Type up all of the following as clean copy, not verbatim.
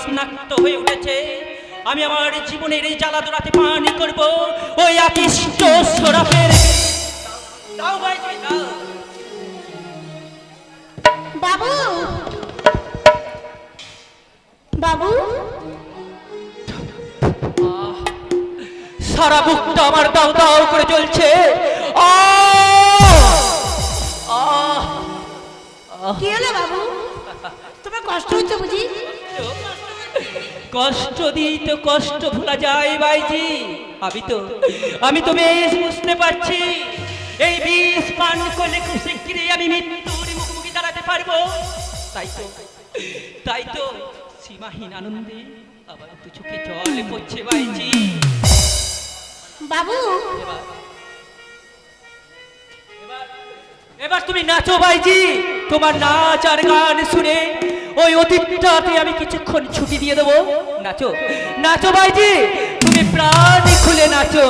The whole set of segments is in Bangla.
তৃষ্ণাক্ত হয়ে উঠেছে। আমি আমার জীবনের এই জ্বালা দোড়াতে পানি করব ওই আকিষ্ট সরাফের। দাও ভাইজি দাও। বাবু বাবু সারা বুকটা আমার দাও দাও করে জ্বলছে। কি হলো বাবু, তোমার কষ্ট হচ্ছে বুঝি? কষ্ট দিই তো কষ্ট ভোলা যায় ভাইজি। আমি তো বেশ বুঝতে পারছি এই বিষ পান করলে খুব শিগগিরই আমি মৃত্যুর মুখোমুখি দাঁড়াতে পারবো। তাই তো সীমাহীন আনন্দে আবার তো চোখে জল পড়ছে ভাইজি। বাবু এবার তুমি নাচো ভাইজি। তোমার নাচ আর গান শুনে ওই অতীতটাতে আমি কিছুক্ষণ ছুটি দিয়ে দেবো। নাচো নাচো ভাইজি, তুমি প্রাণ খুলে নাচো।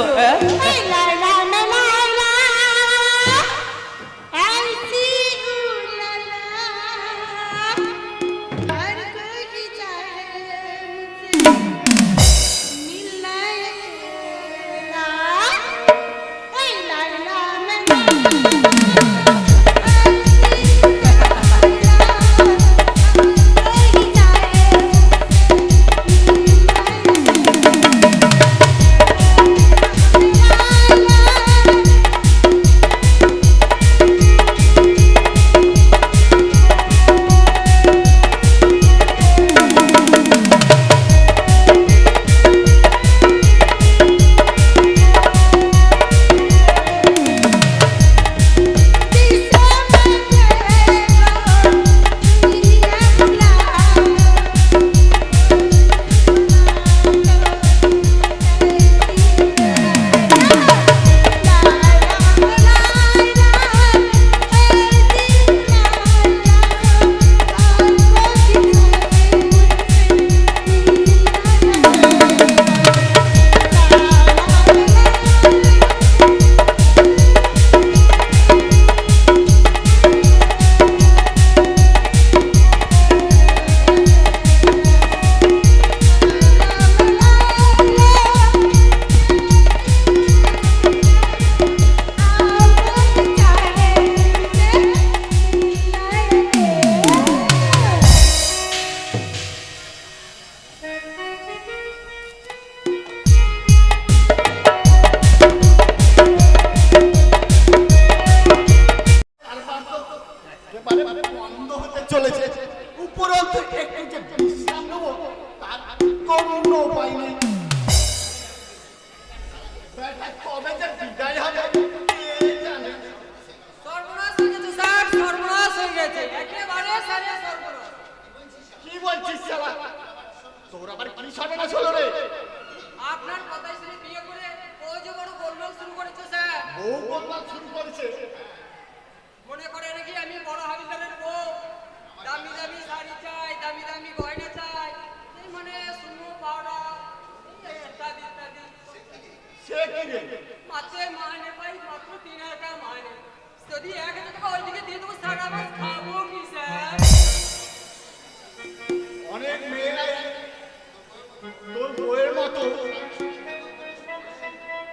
অনেক মেয়েরাই তোর বউয়ের মতো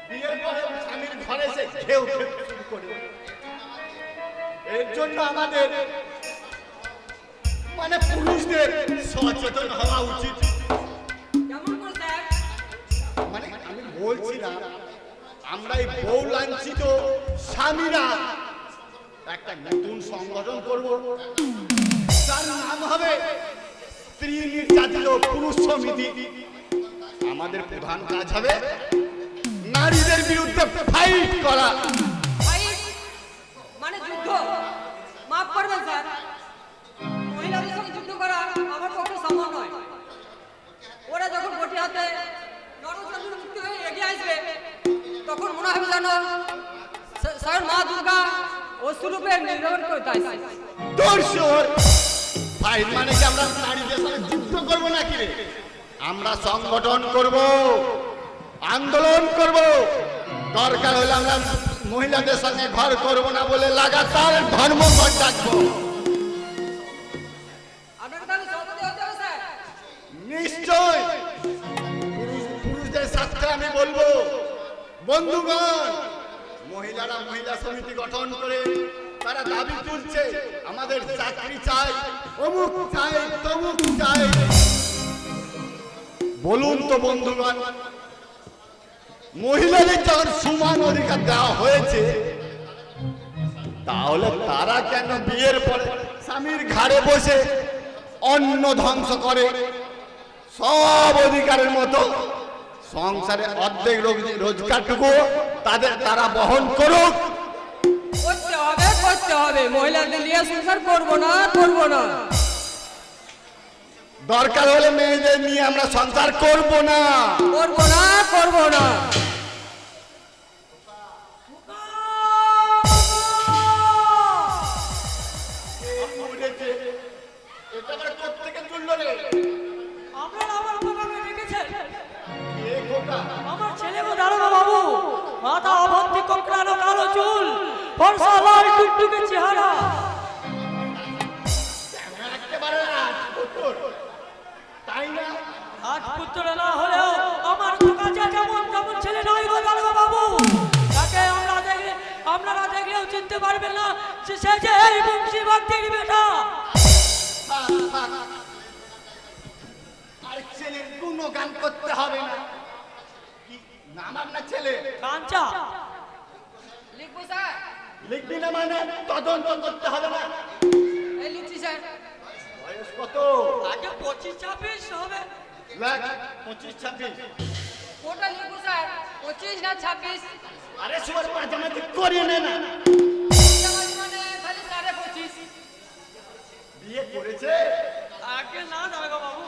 বিয়ের পরে স্বামীর ঘরে এসে ঘেউ শুরু করে। এর জন্য আমাদের মানে পুরুষদের সচেতন হওয়া উচিত। মানে আমি বলছি না, আমরা এই বউ লাঞ্ছিত স্বামীরা একটা নতুন সংগঠন করব, তার নাম হবে স্ত্রী নির্যাতিত পুরুষ সমিতি। আমাদের প্রধান কাজ হবে নারীদের বিরুদ্ধে ফাইট করা। মানে যুদ্ধ? মাফ করবেন স্যার, মহিলাদের সঙ্গে যুদ্ধ করা আমার পক্ষে সম্ভব নয়। ওরা যখন বটি হাতে নরচন্দ্র মুক্তি হয়ে এগিয়ে আসবে তখন মনে হবে যেন স্বয়ং মা দুর্গা অস্ত্ররূপে নির্ভর করতে আসে। দর্শক ফাইট মানে কি আমরা নারীদের সঙ্গে যুদ্ধ করবো নাকি? আমরা সংগঠন করব, আন্দোলন করব, দরকার হলে আমরা মহিলাদের সঙ্গে ঘর করব না বলে লাগাতার ধর্মঘট ডাকবো। আপনাকে তাহলে সভাপতি হতে হবে স্যার। নিশ্চয় পুরুষদের সাথে আমি বলবো, বন্ধুগণ, মহিলারা মহিলা সমিতি গঠন করে তারা দাবি তুলছে, আমাদের চাকরি চাই, অমুক চাই, তমুক চাই। বলুন তো বন্ধুগণ, মহিলাদের যখন সমান অধিকার দেওয়া হয়েছে, তাহলে তারা কেন বিয়ের পরে স্বামীর ঘাড়ে বসে অন্ন ধ্বংস করে? সব অধিকারের মতো সংসারে অর্ধেক রোজগারটুকু তারা বহন করুক। করতে হবে, মহিলাদের নিয়ে সংসার করবো না, করবো না। দরকার হলে মেয়েদের নিয়ে আমরা সংসার করব না, করবো না, করবো না। আপনারা আমার বাবাকে দেখেছেন? এ খোকা, আমার ছেলে গো দারোগা বাবু, মাথা অভন্তি কোঁকড়ানো কালো চুল, ফর্সা লাল টুকটুকে চেহারা। একেবারে রাজপুত্র, তাই না? রাজপুত্র না হলেও আমার খোকা যেমন তেমন ছেলে নয় গো দারোগা বাবু। তাকে আপনারা দেখলেও চিনতে পারবেন না যে সে যে এই বংশী ভক্তির বেটা। আর ছেলের কোনো গান করতে হবে না। কি নাম আপনার ছেলে? কাঞ্চা। লিখবো স্যার? লিখবি না মানে তদন্ত করতে হবে না? এই লিখছি স্যার। বয়স কত? আগে 25-26 হবে। লাখ 25-26। কোটা লিখবো স্যার? 25 না 26? আরে সুয়ার মাঝামাঝি করিয়ে নে না। মানে খালি 25.5। বিয়ে করেছে? আগে না দারোগা বাবু।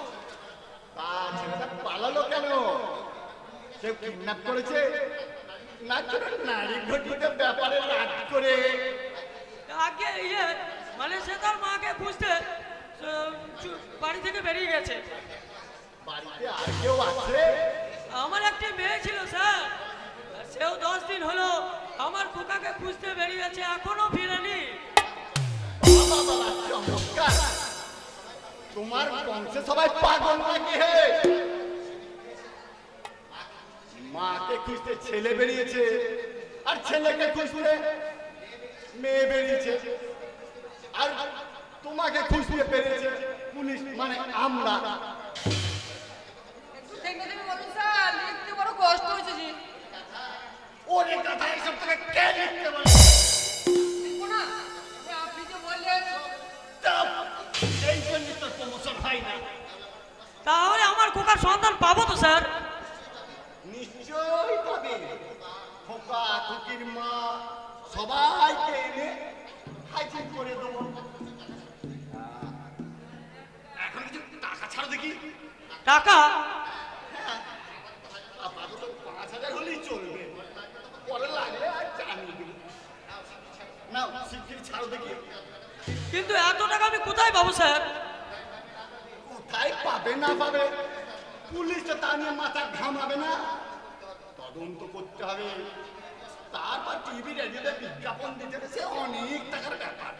তা ছেলেটা পালালো কেন? কেউ কিডন্যাপ করেছে? না কোনো নারী ঘটিত ব্যাপারে রাগ করে? আগে মানে সে তার মাকে খুঁজতে বাড়ি থেকে বেরিয়ে গেছে। বাড়িতে আর কেউ আছে? আমার একটি মেয়ে ছিল স্যার, সেও 10 দিন হলো আমার খোকাকে খুঁজতে বেরিয়েছে, এখনো ফিরেনি। বাবা বাবা, চমৎকার! তোমার বংশে সবাই পাগল নাকি হে? মাকে খুঁজতে ছেলে বেরিয়েছে, আর ছেলেকে খুঁজতে মেয়ে বেরিয়েছে, আর তোমাকে খুঁজতে পেরেছে পুলিশ মানে আমরা। একটু থেমে থেমে বলুন স্যার, লিখতে বড় কষ্ট হচ্ছে জি। ওরে কথা, এইসব তোকে কে লিখতে বলে? লিখবো না? আপনি যে বললেন। চাপ! এই জন্য তোর প্রমোশন হয় না। তাহলে আমার খোকার সন্তান পাবো তো স্যার? নিশ্চয়ই পাবে। খোকা, খুকির মা সবাইকে এনে হাইচিং করে দেবো। এখন কিছু টাকা ছাড়ো দেখি। টাকা? আপাতত 5,000 হলেই চলবে, পরে লাগলে আর জানিয়ে দেবো। না শিগগিরি ছাড়ো দেখি। কিন্তু এত টাকা আমি কোথায় পাবো স্যার? কোথায় পাবে না পাবে, পুলিশ তো তা নিয়ে মাথা ঘামাবে না। তদন্ত করতে হবে, তারপর টিভি রেডিওতে বিজ্ঞাপন দিতে হবে, সে অনেক টাকার ব্যাপার।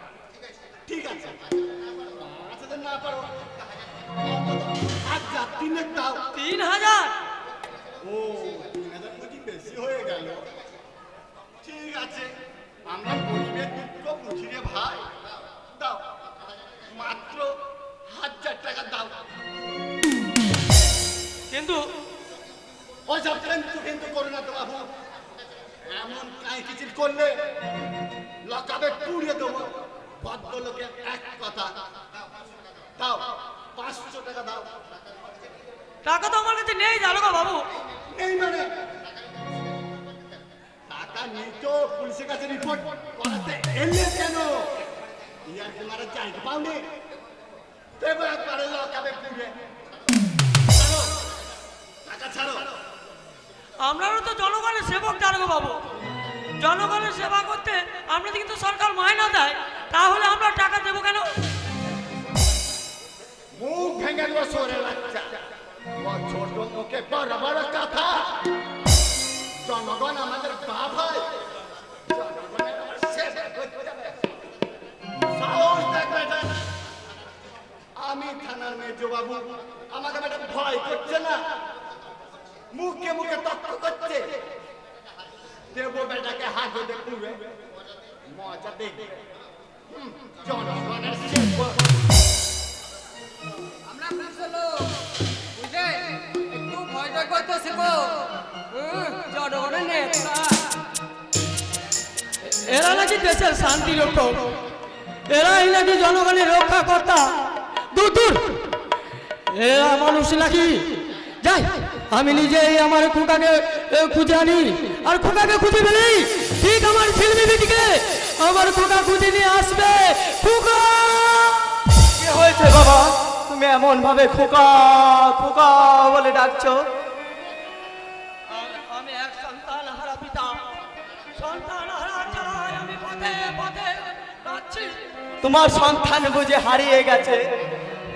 ঠিক আছে, 5,000 না পারো, আর দিনের দাও। 3,000? ও 3,000 বুঝি বেশি হয়ে গেল। ঠিক আছে, আমরা গরিবের দুঃখ বুঝি রে ভাই। দাও, মাত্র 1,000 টাকা দাও। কিন্তু ওইসব কিন্তু করো না তো বাবু, এমন কাই কিচির করলে লকাবে পুড়িয়ে দেবো। ভদ্রলোকের এক কথা। দাও 500 টাকা দাও। টাকা তো আমার কাছে নেই দারোগা বাবু। এই মানে টাকা নেই তো পুলিশের কাছে রিপোর্ট করাতে এলে কেন? ইয়ার তোমার চাইতে পাওনি, এবার পারে লকাবে পুড়িয়ে। ছাড়ো, টাকা ছাড়ো। আপনারও তো জনগণের সেবক দারোগা বাবু, জনগণের সেবা করতে আপনাদের কিন্তু সরকার মায়না দেয়, তাহলে আমরা টাকা দেবো কেন? মুখ ভেঙে দেবো সোরে বাচ্চা। ছোট মুখে বড় বড় কথা। জনগণ আমাদের বাপ হয়, জনগণের আমার সেবা করতে হবে। সাহস দেখ বেটা। আমি থানার মেজো বাবু, আমাকে বেটা ভয় মুখে মুখে তর্ক করছে। দেবো বেটাকে হাতে দেখবে, মজা দেখবে। জনগণের সেবক। আমরা পুলিশ লোক, বুঝলে? একটু ভয় ভয় করতে শেখো। জনগণের নেতা। এরা নাকি দেশের শান্তি রক্ষক, এরাই নাকি জনগণের রক্ষাকর্তা। দূর দূর, এরা মানুষ নাকি? যাই, আমি নিজেই আমার খোকাকে খুঁজে আনি, আর খোকাকে খুঁজে পেলি ঠিক আমার ছেলে বেটিকে আমার খোকা খুঁজে নিয়ে আসবে। খোকা, কি হয়েছে বাবা? তুমি এমন ভাবে খোকা খোকা বলে ডাকছো? আমি এক সন্তান হারা পিতা, সন্তান হারা চাই আমি পথে পথে যাচ্ছি। তোমার সন্তান বুঝে হারিয়ে গেছে?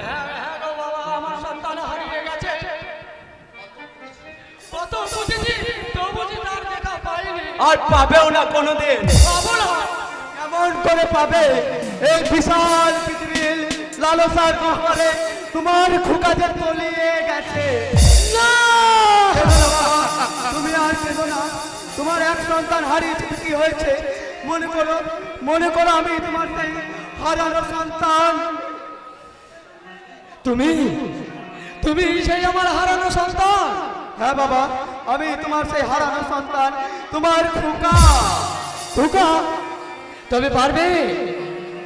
হ্যাঁ হ্যাঁ গো বাবা, আমার সন্তান হারিয়ে গেছে। কত খুঁজেছি তো বুঝি তার দেখা পাইনি। আর পাবেও না কোনোদিন। পাবো না। কেমন করে পাবে? এই বিশাল পৃথিবীর লালসার গহ্বরে তোমার খোকা যে তলিয়ে গেছে। না, কেঁদো না বাবা, তুমি আর কেঁদো না। তোমার এক সন্তান হারিয়েছে, কি হয়েছে? মনে করো আমি তোমার সেই হারানো সন্তান। তুমি তুমি সেই আমার হারানো সন্তান? হ্যাঁ বাবা, আমি তোমার সেই হারানো সন্তান, তোমার খোকা। খোকা, তবে পারবে?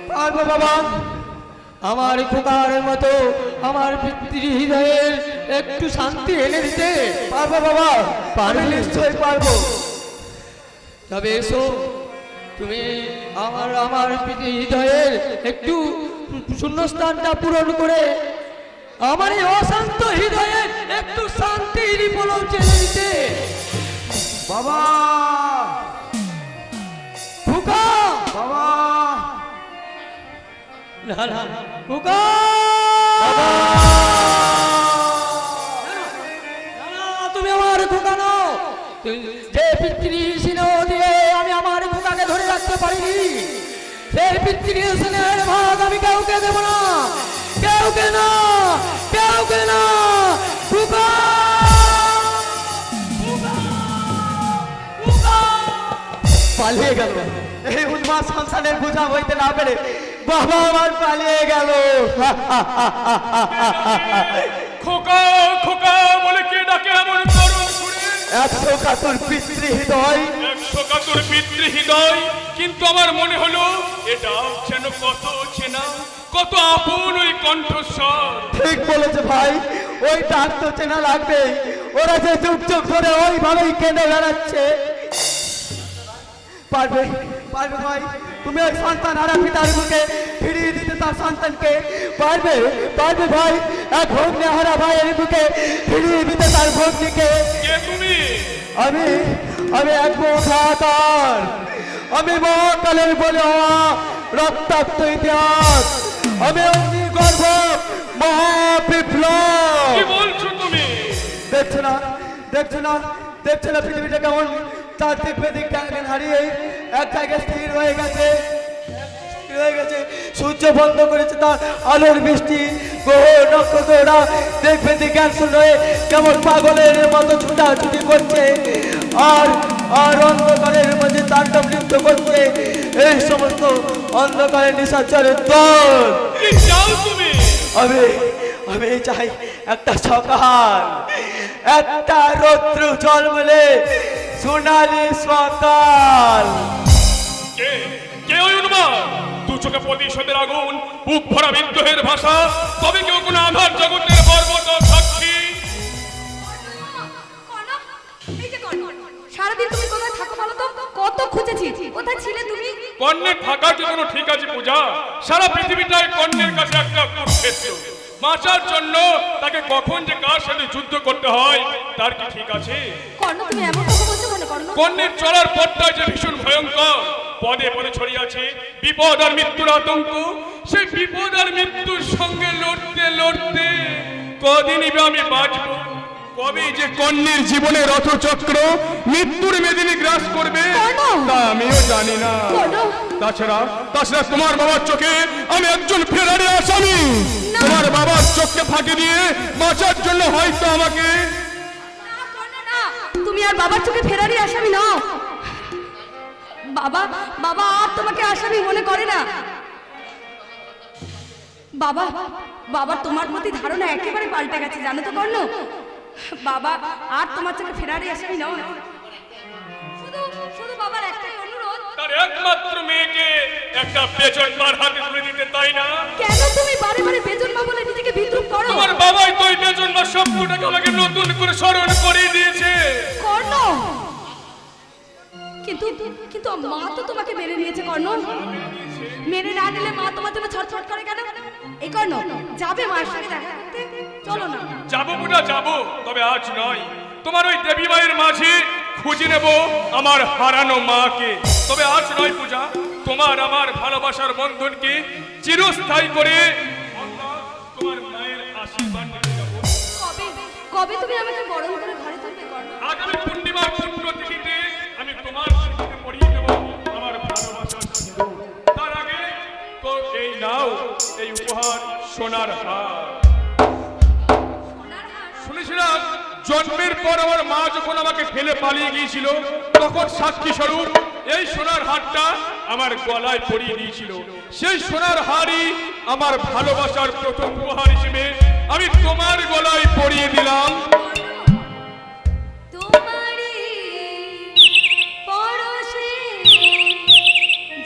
পারবো বাবা। আমার খোকার মতো আমার পিতৃ হৃদয়ের একটু শান্তি এনে দিতে পারবো বাবা, আমি নিশ্চয়ই পারবো। তবে এসো, তুমি আমার পিতৃ হৃদয়ের একটু শূন্যস্থানটা পূরণ করে আমার এই অশান্ত হৃদয়ে একটু শান্তির পলক চেলে দিতে। বাবা, খোকা, বাবা, না না, খোকা, তুমি আমার খোকা নও। যে পিতৃ স্নেহ দিয়ে আমি আমার খোকাকে ধরে রাখতে পারিনি, সেই পিতৃ স্নেহের ভাগ আমি কাউকে দেব না, কাউকে না, কাউকে না। খোকা, পালিয়ে গেল। এই উন্মাদ সন্তানের বোঝা হইতে না পেরে বাবা আমার পালিয়ে গেল। খোকা খোকা বলে কে ডাকে এমন করুণ সুরে? 171 পিতৃ হৃদয়। 171 পিতৃ হৃদয়, কিন্তু আমার মনে হলো এটা যেন কত চেনা, কত আপন ওই কণ্ঠস্বর। ঠিক বলেছে ভাই, ওই ডাক তো চেনা লাগবে। ওরা যে যুগ যুগ ধরে ওইভাবেই কেঁদে বেড়াচ্ছে। পারবে পারবে ভাই, তুমি ওই সন্তান হারা পিতার বুকে ফিরিয়ে দিতে তার সন্তানকে? পারবে পারবে ভাই, এক ভগ্নে হারা ভাইয়ের বুকে ফিরিয়ে দিতে তার ভগ্নিকে? কে তুমি? আমি আমি এক মহাকার, আমি মহাকালের বলে হওয়া রক্তাক্ত ইতিহাস, আমি অগ্নিগর্ভ মহাবিপ্লব। কি বলছো তুমি? দেখছো না দেখছো না দেখছো না পৃথিবীটা কেমন চারদিক বেদিক জ্ঞান হারিয়ে এক জায়গায় স্থির হয়ে গেছে, স্থির হয়ে গেছে। সূর্য বন্ধ করেছে তার আলোর বৃষ্টি, গ্রহ নক্ষত্ররা দেখবে জ্ঞান শূন্য হয়ে কেমন পাগলের মতো ছুটাছুটি করছে, আর আর অন্ধকারের মধ্যে তাণ্ডব নৃত্য করছে এই সমস্ত অন্ধকারের নিশাচরের দল। কি চাও তুমি? আমি আমি চাই একটা সকাল, একটা রৌদ্র ঝলমলে সোনালি সকাল। কে কে ওই উন্মাদ? দু চোখে প্রতিশোধের আগুন, বুক ভরা বিদ্রোহের ভাষা, তবে কেউ কোনো আধার জগতের পর্বত সাক্ষী। কনক, এই যে কনক, সারাদিন তুমি কোথায় থাকো বলো তো? কত খুঁজেছি, কোথায় ছিলে তুমি? কর্ণের থাকার কি কোনো ঠিক আছে পূজা? সারা পৃথিবীটাই কর্ণের কাছে একটা কুরুক্ষেত্র। বাঁচার জন্য তাকে কখন যে কার সাথে যুদ্ধ করতে হয় তার কি ঠিক আছে? কর্ণ, তুমি এমন কথা বলছো কেন কর্ণ? কর্ণের চলার পথটা যে ভীষণ ভয়ঙ্কর, পদে পদে ছড়িয়ে আছে বিপদ আর মৃত্যুর আতঙ্ক। সেই বিপদ আর মৃত্যুর সঙ্গে লড়তে লড়তে কদিনই বা আমি বাঁচব? কবে যে কর্ণের জীবনে রথচক্র মৃত্যুর মেদিনী গ্রাস করবে তা আমিও জানি না। তাছাড়া তোমার বাবার চোখে আমি একজন ফেরারি আসামি। তোমার বাবার চোখকে ফাঁকি দিয়ে বাঁচার জন্য হয়তো আমাকে না কর্ণ, আর বাবার চোখে ফেরারি আসামি নও। বাবা বাবা আর তোমাকে আসামি মনে করে না। বাবা বাবা তোমার প্রতি ধারণা একেবারে পাল্টে গেছে জানো তো কর্ণ। বাবা আর তোমার চোখে ফেরারি আসামি নও। শুধু শুধু বাবার একটাই অনুরোধ, তার একমাত্র মেয়েকে একটা বেজন মার হাতে তুলে দিতে, তাই না? কেন তুমি বারে বারে বেজন মা বলে নিজেকে বিদ্রুপ করো? তোমার বাবাই তো ওই বেজন মার শব্দটাকে আমাকে নতুন করে স্মরণ করিয়ে দিয়েছে। কর্ণ কিন্তু কিন্তু মা তো তোমাকে মেনে নিয়েছে কর্ণ। মেনে না নিলে মা তোমার জন্য ছটছট করে কেন? এই কর্ণ যাবে মায়ের সঙ্গে দেখা করতে? চলো না। যাবো বুড়া যাবো, তবে আজ নয়। তোমার ওই দেবী মায়ের মাঝে খুঁজে নেব আমার হারানো মাকে। তবে আজ নয় পূজা, তোমার আমার ভালোবাসার বন্ধনকে চিরস্থায়ী করে তোমার মায়ের আশীর্বাদ নিতে যাবো। কবে কবে তুমি আমাকে বরণ করে ঘরে তুলবে কর্ণ? আগামী পূর্ণিমার পুণ্য তিথিতে আমি তোমার স্মৃতিতে পড়িয়ে দেব আমার ভালোবাসার সিঁদুর। তার আগে তো এই নাও, এই উপহার সোনার হার। শুনেছিলাম জন্মের পর আমার মা যখন আমাকে ফেলে পালিয়ে গিয়েছিল, তখন সাক্ষী স্বরূপ এই সোনার হারটা আমার গলায় পরিয়ে দিয়েছিল। সেই সোনার হারই আমার ভালোবাসার প্রথম উপহার হিসেবে আমি তোমার গলায় পরিয়ে দিলাম। তোমারই পরশে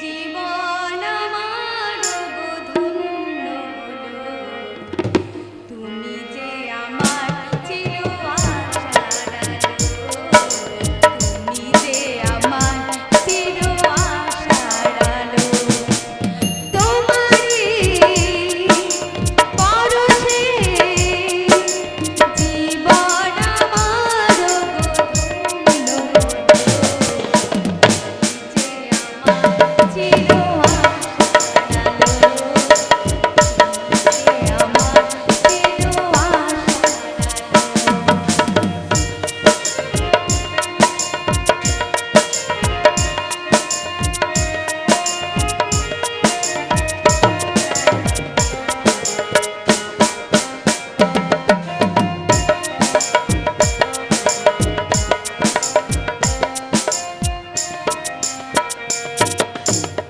জীবন আমার ধন্য হলো। তুমি যে আমার চির আশার আলো, তুমি যে আমার চির আশার আলো। তোমারই পরশে জীবন আমার ধন্য হলো। যে আমার চির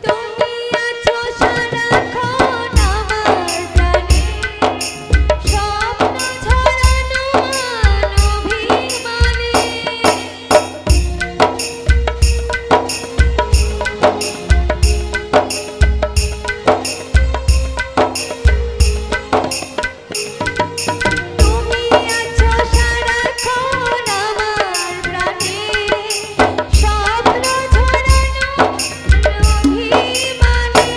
তুমি আছো সারাক্ষণ আমার প্রাণে, স্বপ্ন ঝরানো অভিমানে। তুমি আছো সারাক্ষণ আমার প্রাণে, স্বপ্ন ঝরানো অভিমানে।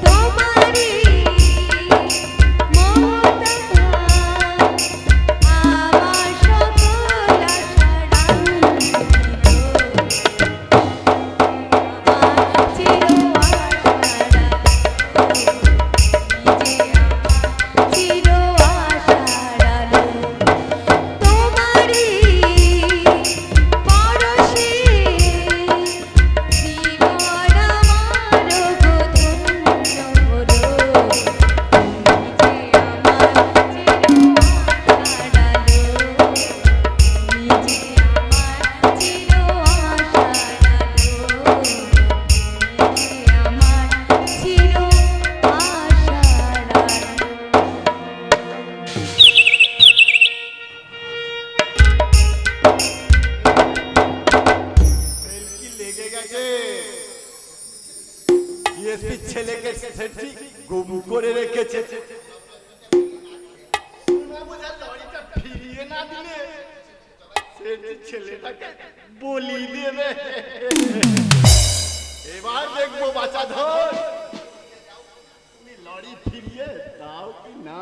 তোমারই মমতা আমার সকল আশার চির আশার আলো। তোমারই পরশে জীবন আমার ধন্য হলো। তুমি যে আমার চির আশার আলো, তুমি যে আমার চির আশার আলো, তুমি যে আমার চির বেল কি লেগে গেছে? ডিএসপি ছেলেকে সেটি গুম করে রেখেছে। সোনা বোঝা লরিটা ফিরিয়ে না দিলে সেটি ছেলেটাকে বলি দেবে। এবার দেখবো বাচ্চা ধর তুমি লরি ফিরিয়ে দাও কি না।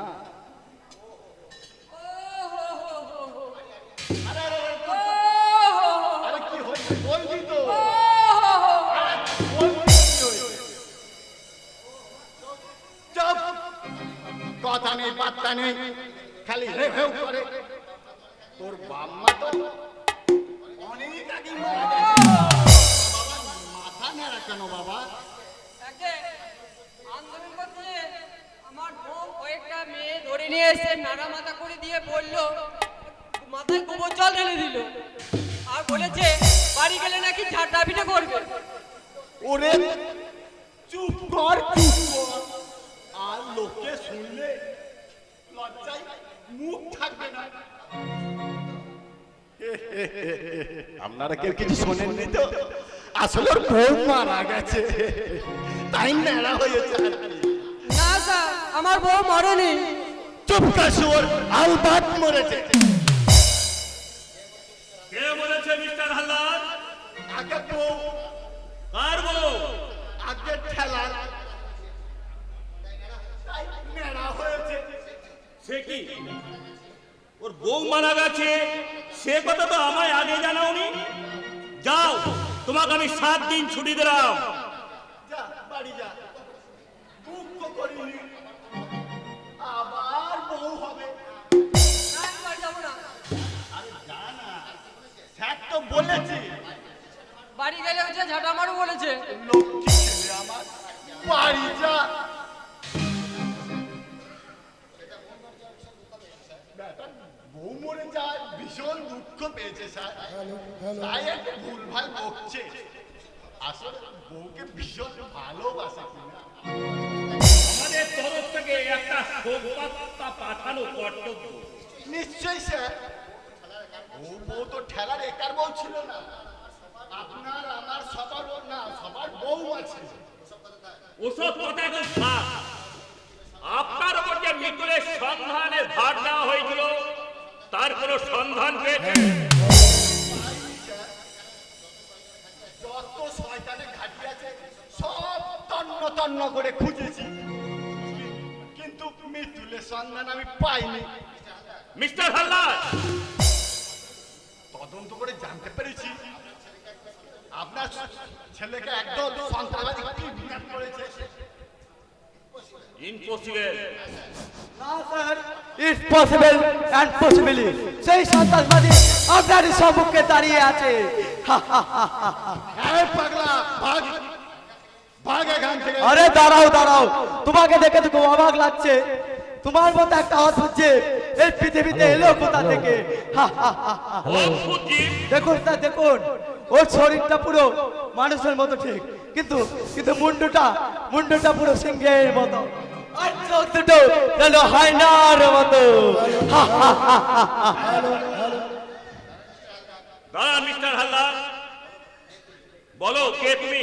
আরে আরে আরে, আরে কি হয়েছে বলবি তো? আরে বলবি কি হয়েছে? চুপ, কথা নেই পাত্তা নেই, খালি রেভেউ করে। তোর বাম্মা তো অনেক আগে মারা গেছে। বাবা মাথা নেড়া কেন বাবা? একে আন্দোলন করতে আমার বউ কয়েকটা মেয়ে ধরে নিয়ে এসে নাড়া মাথা করে দিয়ে বললো, মাথায় গোবর জল ঢেলে দিল। বলেছে বাড়ি গেলে নাকি ঝাড়টা পিঠে করবে। ওরে চুপ কর চুপ কর, আর লোকে শুনলে লজ্জায় মুখ থাকবে না। আপনারা কেউ কিছু শোনেননি তো? আসলে ওর বউ মারা গেছে, তাই নেড়া হয়েছে আর কি। না স্যার, আমার বউ মরেনি। চুপ কর শুয়োর, আলবাত মরেছে। কে বলেছে মিস্টার হাল্লার? আগে বউ, কার বউ? আগে ঠেলা, তাই নেড়া হয়েছে। সে কি ওর বউ মারা গেছে? সে কথা তো আমায় আগে জানাওনি। যাও, তোমাকে আমি 7 দিন ছুটি দিলাম। যা বাড়ি যা, দুঃখ করিনি, আবার বউ হবে। না, আমি বাড়ি যাবো না। স্যার তো বলেছি, বাড়ি গেলে হচ্ছে ঝাঁটা আমারও বলেছে। লক্ষ্মী ছেলে আমার, বাড়ি যা। বেটা বউ মরে যায়, ভীষণ দুঃখ পেয়েছে স্যার, তাই একটু ভুলভাল বকছে। আসলে বউকে ভীষণ ভালোবাসে কিনা। আমাদের তরফ থেকে একটা শোকবার্তা পাঠানো কর্তব্য। নিশ্চয়ই স্যার, বউ তো ঠেলার একার বউ ছিল না, আপনার আমার সবার না, সবার বউ আছে। ওসব কথা এখন থাক। আপনার উপর যে মৃত্যুর সন্ধানের ভার দেওয়া হয়েছিল, তার কোনো সন্ধান পেয়েছে? যত শয়তানে ঘাটি আছে সব তন্ন তন্ন করে খুঁজেছি, কিন্তু মৃত্যুলের সন্ধান আমি পাইনি। মিস্টার হাল্লার, তদন্ত করে জানতে পেরেছি আপনার ছেলেকে একদম সন্ত্রাসবাদী কিডন্যাপ করেছে। ইম্পসিবল। না sir, it's possible and possibly সেই সন্ত্রাসবাদী আপনারই সম্মুখে দাঁড়িয়ে আছে। এই পাগলা, ভাগ ভাগ এখান থেকে। আরে দাঁড়াও দাঁড়াও, তোমাকে দেখে তো খুব অবাক লাগছে। তোমার মতো একটা অদ্ভুত জীব এই পৃথিবীতে এলো কোথা থেকে? অদ্ভুত জীব? দেখুন স্যার দেখুন, ওর শরীরটা পুরো মানুষের মতো ঠিক, কিন্তু কিন্তু মুন্ডুটা পুরো সিংহের মতো, আর চোখ দুটো যেন হায়নার মতো। দাঁড়ান মিস্টার হাল্লার, বলো কে তুমি,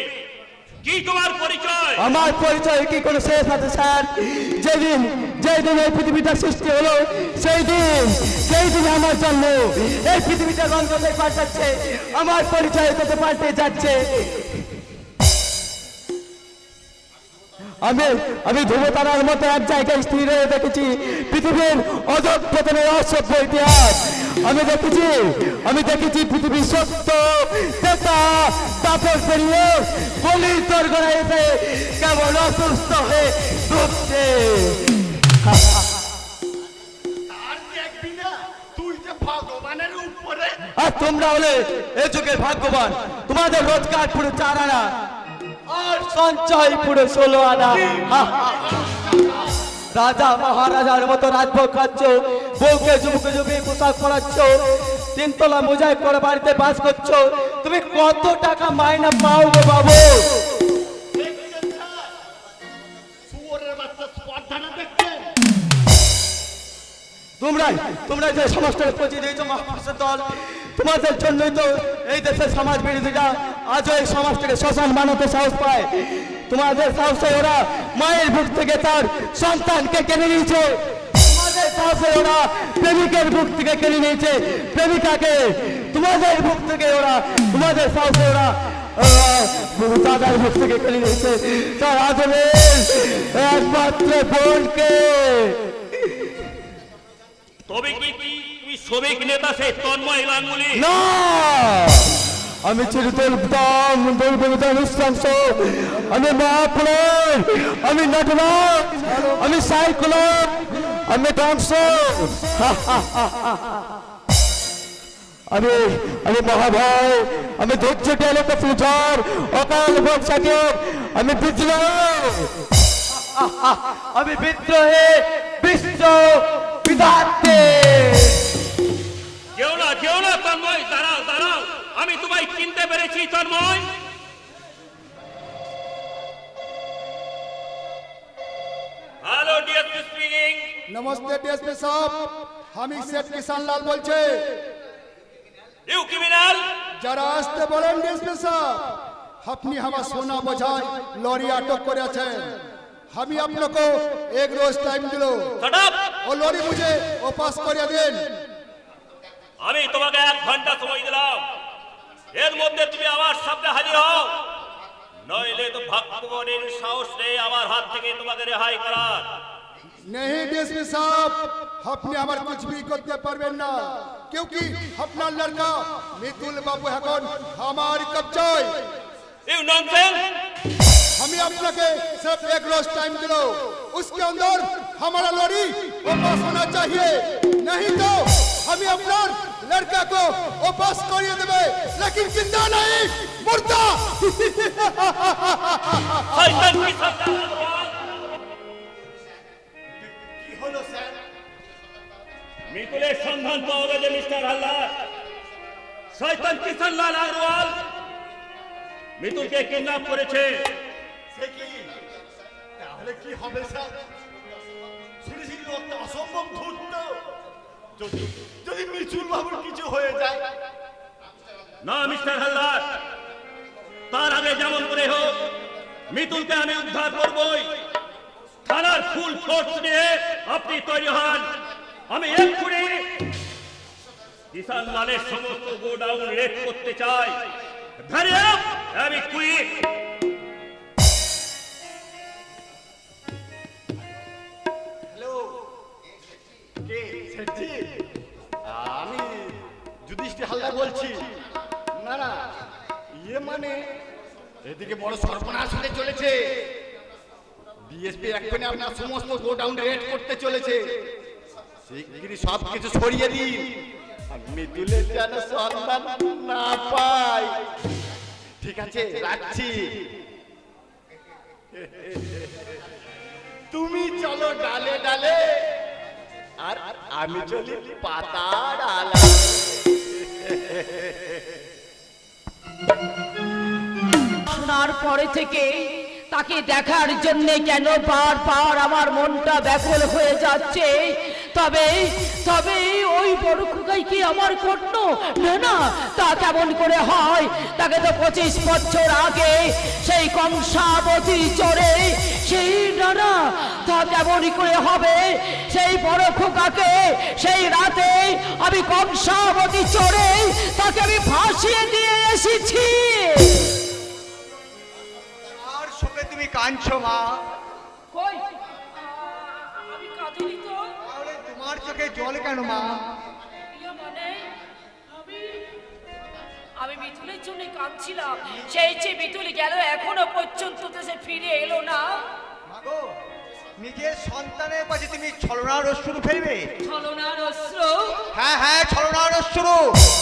কি তোমার পরিচয়? আমার পরিচয় কি কোনো শেষ আছে স্যার? যেদিন এই পৃথিবীটা সৃষ্টি হলো সেই দিন আমার জন্ম। এই পৃথিবীটা রঙে পাল্টাচ্ছে, আমার পরিচয় তত পাল্টে যাচ্ছে। আমি ধ্রুবতারার মতো এক জায়গায় স্থির হয়ে দেখেছি পৃথিবীর অধঃপতনের অসভ্য ইতিহাস। আমি দেখেছি পৃথিবীর সত্য তাপস পেরিয়ে গলির দরগড়া এসে কেমন অসুস্থ হয়ে ডুবছে। আর দেখবি না, তুই যে ভগবানের উপরে। আর তোমরা হলে এ যুগের ভাগ্যবান, তোমাদের রোজগার পুরো 4 আনা আর সঞ্চয় পুরো 16 আনা। রাজা মহারাজার মতো রাজভোগ খাচ্ছ, বউকে যুবকে যুবকে পোশাক পরাচ্ছ, 3 তলা মোজাইক করে বাড়িতে বাস করছো। তুমি কত টাকা মাইনা পাও গো বাবু? দেখছেন স্যার, শুয়োরের বাচ্চা স্পর্ধাটা দেখছেন? তোমরা যে সমাজটাকে পচিয়ে দিয়েছো মহাপুরুষের দল, তোমাদের জন্যই তো এই দেশের সমাজ বিরোধীরা আজও এই সমাজটাকে শ্মশান বানাতে সাহস পায়। তোমাদের সাহসে ওরা মায়ের বুক থেকে তার সন্তানকে কেড়ে নিয়েছে, তোমাদের সাহসে ওরা প্রেমিকের বুক থেকে কেড়ে নিয়েছে প্রেমিকাকে, তোমাদের বুক থেকে তোমাদের সাহসে ওরা দাদার বুক থেকে কেড়ে নিয়েছে তার আদরের একমাত্র বোনকে। তবে কি তুমি শ্রমিক নেতা সেই তন্ময় গাঙ্গুলি? না, আমি চিরতর দাম দুর্বলতা নিঃশংস, আমি মহাপ্রলয়, আমি নটরাজ, আমি সাইক্লোন, আমি ধ্বংস, আমি মহাভয়, আমি ধৈর্য টেলক ফুঝর, অকাল বর্ষাকে, আমি বিদ্রোহে বিশ্ব বিধাত্রী। যেও না তন্ময়, দাঁড়াও। তন্ময়? Hello DSP speaking. नमस्ते डीएसपी साहब, हम ही सेठ किसान लाल बोलছে। You criminal. যারা আসতে বলেন ডीएसपी साहब, আপনি আমার সোনা বোঝাই লরি আটক করেছেন। আমি আপনাকে এক রোজ টাইম দিলো, শাট আপ। ও লরি মুঝে ওপাস করে দিন। আমি তোমাকে 1 ঘন্টা সময় দিলাম, এর মধ্যে তুমি আমার সামনে হাজির হও, নইলে তো ভগবানের সাহস নেই আমার হাত থেকে তোমাকে রেহাই করার। नहीं डीएसपी साहब, আপনি আমার कुछ भी করতে পারবেন না, क्योंकि আপনার लड़का मितुल बाबू এখন আমার কবজায়। You nonsense. हमें আপনাকে सिर्फ एक रोज टाइम दिलो, उसके अंदर हमारा लॉरी वापस होना चाहिए, नहीं तो हमें अपना लड़का को वापस करिए देवे, लेकिन जिंदा नहीं, मुर्दा। শয়তান কি সন্তান। কি হলো স্যার? মিতুলের সন্ধান পাওয়া গেছে মিস্টার হালদার। শয়তান কিষান লাল আগরওয়াল মিতুলকে কিডন্যাপ করেছে। সে কি? তাহলে কি হবে স্যার? শুনেছি লোকটা অসম্ভব ধূর্ত, যদি যদি মিতুল বাবুর কিছু হয়ে যায়। না মিস্টার হালদার, তার আগে যেমন করে হোক মিতুলকে আমি উদ্ধার করবই। থানার ফুল ফোর্স নিয়ে আপনি তৈরি হন। আমি এক্ষুনি কিষান লালের সমস্ত গোডাউন রেড করতে চাই। আমি কুইক। হ্যালো, কে সেঠজি? আমি যুধিষ্ঠির হালদার বলছি। না না, ইয়ে মানে এদিকে বড় সর্বনাশ হতে চলেছে। ডিএসপি এক্ষুনি আপনার সমস্ত গোডাউন রেড করতে চলেছে। শিগগিরই সব কিছু ছড়িয়ে দিন, মিতুলের যেন সন্ধান না পাই। ঠিক আছে, রাখছি। তুমি চলো ডালে ডালে, আর আমি চলি পাতা ডালা। শোনার পরে থেকে তাকে দেখার জন্য কেন বারবার আমার মনটা ব্যাকুল হয়ে যাচ্ছে। তবে তবে ওই বড় খোকাই কি আমার কর্ণ? না না, তা কেমন করে হয়? তাকে তো 25 বছর আগে সেই কংসাবতী চড়ে সেই না তা কেমন করে হবে? সেই বড় খোকাকে সেই রাতে আমি কংসাবতী চড়ে তাকে আমি ফাঁসিয়ে দিয়ে এসেছি। আর শোকে তুমি কাঁদছো মা? কই আমি কাঁদিনি তো। তাহলে তোমার চোখে জল কেন মা? ইয়া মানে আমি মিতুলের জন্য কাঁদছিলাম। সেই যে মিতুল গেল, এখনো পর্যন্ত তো সে ফিরে এলো না। মাগো, নিজের সন্তানের কাছে তুমি ছলনার অশ্রু ফেলবে? ছলনার অস্ত্র? হ্যাঁ হ্যাঁ, ছলনার অশ্রু।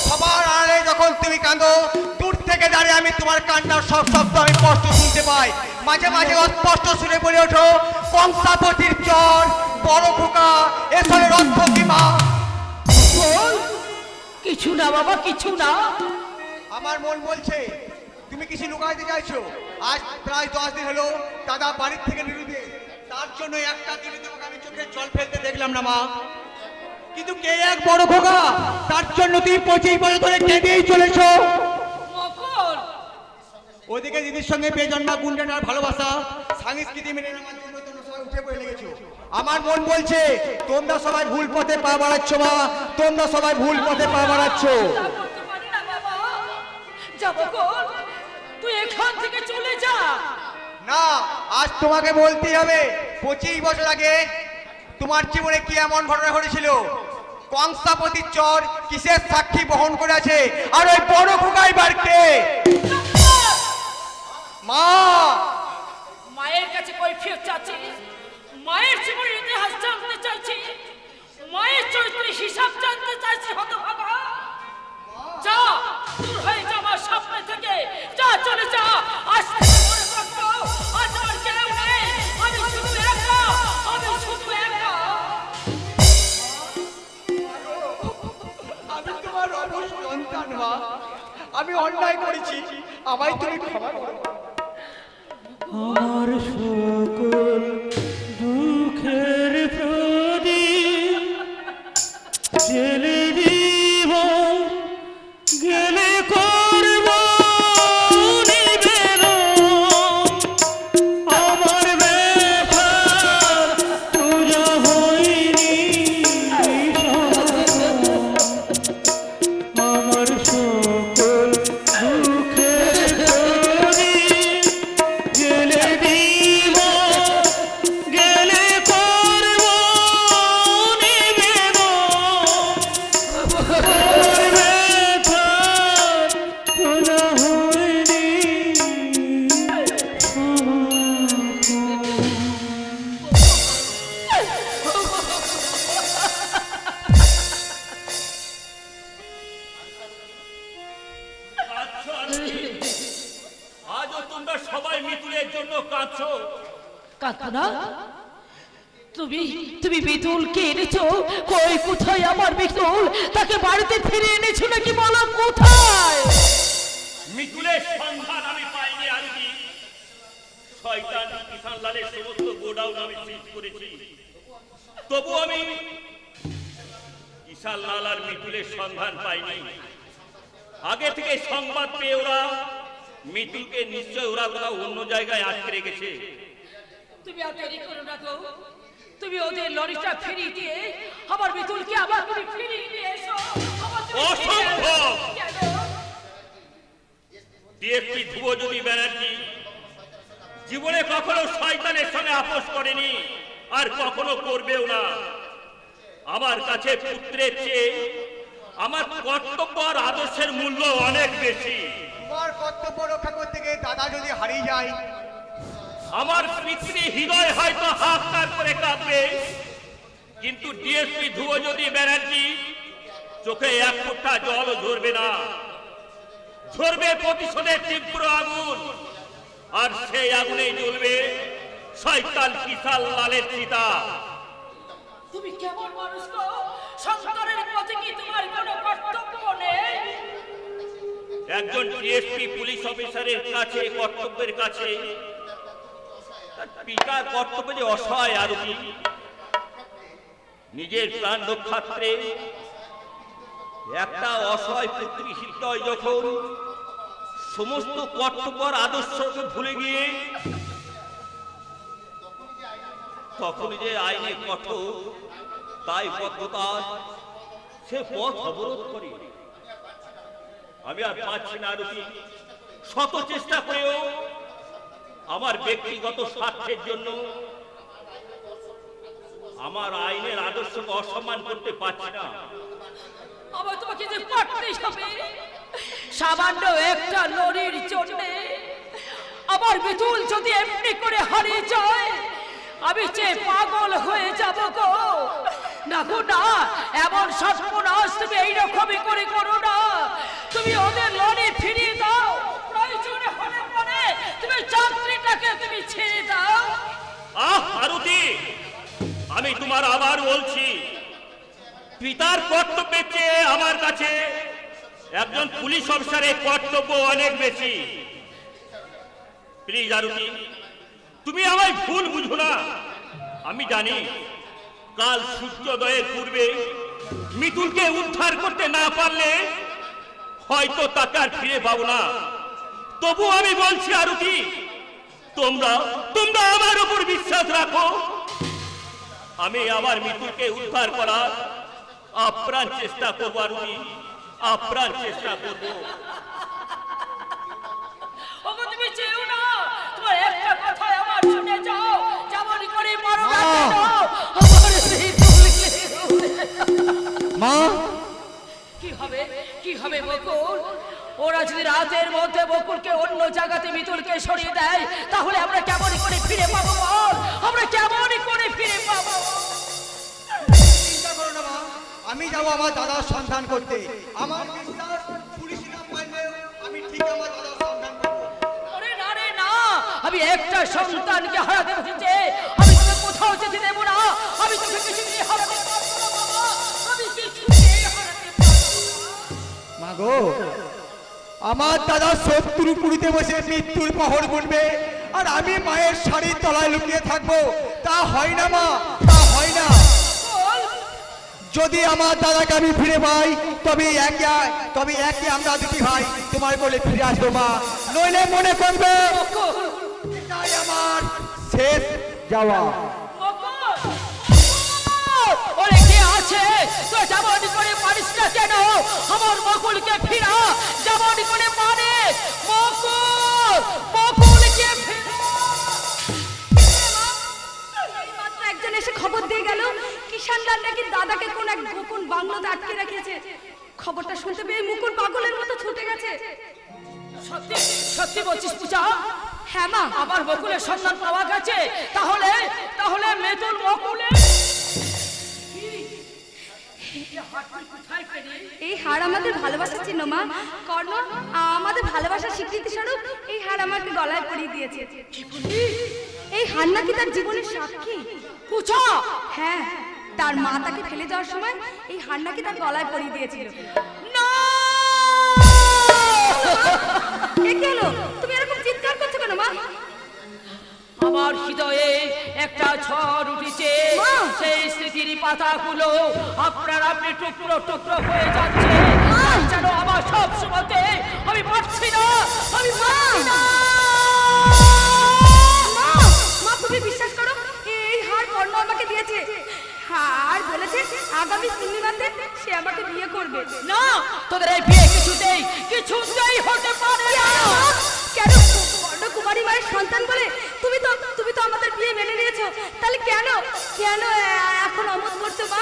সবার আড়ে যখন তুমি কাঁদো, দূর থেকে দাঁড়িয়ে আমি তোমার কান্নার সব শব্দ আমি স্পষ্ট শুনতে পাই। মাঝে মাঝে অস্পষ্ট শুনে বলে ওঠো, কংসাবতীর চর, বড় খোকা, এসবের অর্থ কি মা? বল। কিছু না বাবা, কিছু না। আমার মন বলছে তুমি কিছু লুকাইতে চাইছো। আজ প্রায় 10 দিন হলো দাদা বাড়ির থেকে নিরুদ্দেশ, তার জন্য একটা দিনে তোমাকে আমি চোখে জল ফেলতে দেখলাম না মা। কিন্তু কে এক বড় খোকা, তার জন্য তুমি 25 বছর ধরে কেঁদেই চলেছো। মকর ওদিকে দিদির সঙ্গে বেজন্মা গুন্ডানার ভালোবাসা, সংস্কৃতি মেনে নেওয়ার জন্য তোমরা সবাই উঠে পড়ে লেগেছো। আমার মন বলছে তোমরা সবাই ভুল পথে পা বাড়াচ্ছ মা, তোমরা সবাই ভুল পথে পা বাড়াচ্ছ। তা করতে পারি না বাবা। যাব কর, তুই এখান থেকে চলে যা। না, আজ তোমাকে বলতেই হবে। 25 বছর আগে তোমার জীবনে কি এমন ঘটনা ঘটেছিল? কংসাবতীর চর কিসের সাক্ষী বহন করে আছে? আর ওই বড় খোকাই বাড়কে মা। মায়ের কাছে কৈফিয়ত চাচ্ছি, মায়ের জীবনের ইতিহাস জানতে চাইছি, মায়ের চরিত্রের হিসাব জানতে চাইছি। হতভাগা, যা দূর হয়ে যা আমার সামনে থেকে, যা চলে যা। আজ থেকে মনে রাখবো, আজ আর কেউ নেই, আমি শুধু একা, আমি শুধু একা। আমি তোমার অবশ সন্তান মা, আমি অন্যায় করেছি, আমায় তুমি ক্ষমা করো। আমার সকল দুঃখের প্রদীপ জেলে দিব, গেলে করব নিবেদন। আমার ব্যথার পূজা হয়নি আমার সকল দুঃখের প্রদীপ গেলে দিব, গেলে করব নিবেদন। আমার ব্যথার পূজা হয়নি কাঁদছো আরতি? আজও তোমরা সবাই মিতুলের জন্য কাঁদছো। কাঁদো না। তুমি তুমি বিতুলকে এনেছো কই? কোথায় আমার বিতুল? তাকে বাড়িতে ফিরে এনেছো নাকি? বলো কোথায়? মিতুলের সন্ধান আমি পাইনি আরতি। শয়তান কিষান লালের সমস্ত গোডাউন আমি সিজ করেছি, তবু আমি কিষান লাল আর মিতুলের সন্ধান পাইনি। আগে থেকে সংবাদ পেয়ে ওরা মিতুলকে নিশ্চয় ওরা কোথাও অন্য জায়গায় আটকে রেখেছে। তুমি আর দেরি করো না গো। তুমি ওদের লরিটা ফিরিয়ে দিয়ে আমার বিতুলকে আবার তুমি ফিরিয়ে নিয়ে এসো। আমার তুমি ফিরিয়ে আনো। অসম্ভব। কেন? ডিএসপি ধ্রুবজ্যোতি ব্যানার্জি জীবনে কখনো শয়তানের সঙ্গে আপোষ করেনি, আর কখনো করবেও না। আমার কাছে পুত্রের চেয়ে আমার কর্তব্য আর আদর্শের মূল্য অনেক বেশি। তোমার কর্তব্য রক্ষা করতে গিয়ে দাদা যদি হারিয়ে যায়, আমার পিতৃ হৃদয় হয়তো হাহাকার করে কাঁদবে, কিন্তু ডিএসপি ধ্রুবজ্যোতি ব্যানার্জি চোখে এক ফোঁটা জল ঝরবে না। ঝরবে প্রতিশোধের তীব্র আগুন, আর সেই আগুনে জ্বলবে শয়তান কিষান লালের চিতা। তুমি কেমন মানুষ গো? সংসারের পথে কি তোমার কোনো কর্তব্য নেই? একজন ডিএসপি পুলিশ অফিসারের কাছে কর্তব্যের কাছে তার পিতার কর্তব্য যে অসহায় আরতি। নিজের প্রাণ রক্ষার্থে একটা অসহায় পুত্রী হৃদয় যখন সমস্ত কর্তব্য আর আদর্শকে ভুলে গিয়ে তখন যে আইনে কঠোর তাই বদ্ধতা সে পথ অবরোধ করে। আমি আর পাচ্ছি না আরতি। শত চেষ্টা করেও আমার ব্যক্তিগত স্বার্থের জন্য আমার আইনের আদর্শকে অসম্মান করতে পারছি না। আবার তোমাকে যে পারতেই হবে। সামান্য একটা লরির জন্য আমার বিতুল যদি এমনি করে হারিয়ে যায়, আমি যে পাগল হয়ে যাব গো। না গো না, এমন সর্বনাশ তুমি এইরকমই করে করো না। তুমি ওদের লরি ফিরিয়ে দাও, প্রয়োজনে হলে পরে তুমি চাকরিটাকে তুমি ছেড়ে দাও। আহ আরতি, আমি তোমার আবার বলছি, পিতার কর্তব্যের চেয়ে আমার কাছে একজন পুলিশ অফিসারের কর্তব্য অনেক বেশি। প্লিজ আরতি, তুমি আমায় ভুল বুঝো না। আমি জানি কাল সূর্যোদয়ের পূর্বে মিতুলকে উদ্ধার করতে না পারলে হয়তো তাকে আর ফিরে পাবো না। তবু আমি বলছি আরতি, তোমরা আমার উপর বিশ্বাস রাখো। আমি আমার মিতুলকে উদ্ধার করার আপ্রাণ চেষ্টা করবো আরতি, আপ্রাণ চেষ্টা করবো। ওগো তুমি চেও না, তোমার একটা কথা আমার শুনে যাও। যেমনই করে মরো না কেন, আমার বিতুলকে মা, কি হবে বকুল? ওরা যদি রাতের মধ্যে বকুলকে অন্য জায়গাতে বিতুলকে সরিয়ে দেয়, তাহলে আমরা কেমনই করে ফিরে পাবো বল? আমরা কেমনই করে ফিরে পাবো? চিন্তা করো না মা, আমি যাবো আমার দাদার সন্ধান করতে। আমার বিশ্বাস পুলিশে না পাইলেও আমি ঠিক আমার দাদার সন্ধান করবো। ওরে না রে না, আমি একটা সন্তানকে হারাতে বসেছে, আমি তোকে কোথাও যেতে দেবো না। আমি তোকে কিছু দিয়ে হারাতে পারবো না বাবা, আমি কিছু দিয়ে হারাতে পারবো না। মা গো, আমার দাদা শত্রু পুরীতে বসে মৃত্যুর পাহড় গুনবে আর আমি মায়ের শাড়ির তলায় লুকিয়ে থাকবো, তা হয় না মা, তা হয় না। যদি আমার দাদাকে আমি ফিরে পাই তবে একে আমরা দুটি ভাই তোমার কোলে ফিরে আসবো মা, নইলে মনে করবে এটাই আমার শেষ যাওয়া। ওরে কে আছে তো যেমন করে পারিস না কেন আমার বকুলকে ফিরা, যেমন করে মানে বকুলকে ফিরা। মাত্র একজন এসে খবর দিয়ে গেল কিষানদার নাকি দাদাকে কোন এক গোপন বাংলোতে আটকে রেখেছে। খবরটা শুনতে পেয়ে মুকুল পাগলের মতো ছুটে গেছে। সত্যি সত্যি বলছিস পূজা? হ্যাঁ মা, আমার বকুলের সন্ধান পাওয়া গেছে। তাহলে তাহলে মেতুল বকুলে এই হার আমাদের ভালোবাসার চিহ্ন মা। কর্ণ আমাদের ভালোবাসার স্বীকৃতি স্বরূপ এই হার আমাকে গলায় পরিয়ে দিয়েছে। এই হার নাকি তার জীবনের সাক্ষী। পূজা, হ্যাঁ, তার মা তাকে ফেলে যাওয়ার সময় এই হার নাকি তার গলায় পরিয়ে দিয়েছিল। না এ কি হলো? তুমি এরকম চিৎকার করছো কেন মা? আমার হৃদয়ে একটা ঝড় উঠেছে, সেই স্মৃতির পাতাগুলো আপনার আপনি টুকরো টুকরো হয়ে যাচ্ছে। যেন আমার সব সময়তে আমি পারছি না, আমি পারছি না। মা, তুমি বিশ্বাস করো, এই হার কর্ণ আমাকে দিয়েছে। আর বলেছে আগামী পূর্ণিমাতে সে আমাকে বিয়ে করবে। না, তোদের এই বিয়ে কিছুতেই হতে পারে না। কেন? কর্ণ কুমারী মায়ের সন্তান বলে তুমি তো আমাদের বিয়ে মেনে নিয়েছো, তাহলে কেন এখন অমত করছো মা?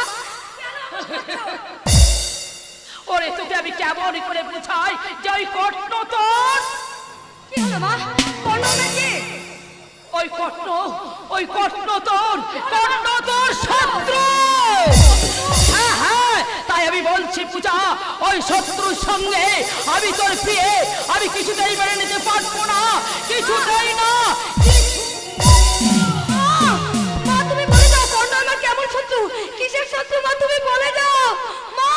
ওরে তোকে আমি কেমন করে বুঝাই যে ওই কর্ণ তোর কি হলো মা? কর্ণ নাকি? ওই কর্ণ তোর শত্রু। হ্যাঁ হ্যাঁ, তাই আমি বলছি পূজা, ওই শত্রুর সঙ্গে আমি তোর বিয়ে আমি কিছুতেই মেনে নিতে পারবো না, কিছুতেই না। মা, তুমি বলে দাও কর্ণ আমার কেমন শত্রু, কিসের শত্রু মা, তুমি বলে দাও মা।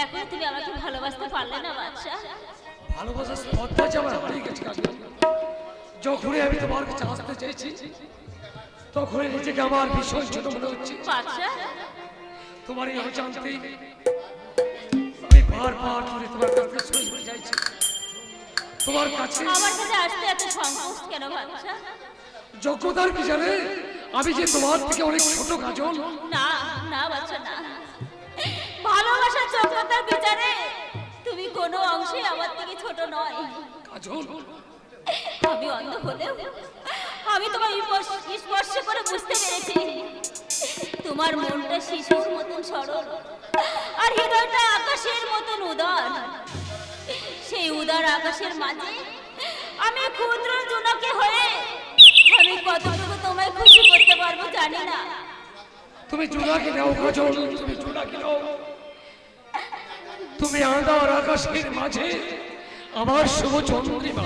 এখনো তুমি আমাকে ভালোবাসতে পারলে না বাদশা? ভালোবাসার স্পর্ধা যে আমার হারিয়ে গেছে কাজল। যখনই আমি তোমার কাছে আসতে চেয়েছি তখনই নিজেকে আমার ভীষণ ছোট মনে হচ্ছে। বাদশা, তোমার এই অজান্তেই আমি বারবার করে তোমার কাছে সরে যাচ্ছি। তোমার কাছে আমার কাছে আসতে এত সংকোচ কেন বাদশা? যোগ্যতার কি জানে আমি যে তোমার থেকে অনেক ছোট কাজল? না না বাদশা, না। ভালোবাসার যোগ্যতার বিচারে তুমি কোনো অংশে আমার থেকে ছোট নয়। কাজল, আমি অন্ধ হলেও আমি তোমার স্পর্শ করে বুঝতে পেরেছি তোমার মনটা শিশুর মতন সরল আর হৃদয়টা আকাশের মতন উদার। সেই উদার আকাশের মাঝে আমি ক্ষুদ্র জোনাকি হয়ে আমি কতটুকু তোমায় খুশি করতে পারবো জানি না। তুমি জোনাকি নাও কাজল, তুমি জোনাকি নাও। তুমি আঁধার আকাশের মাঝে আমার শুভ চন্দ্রিমা।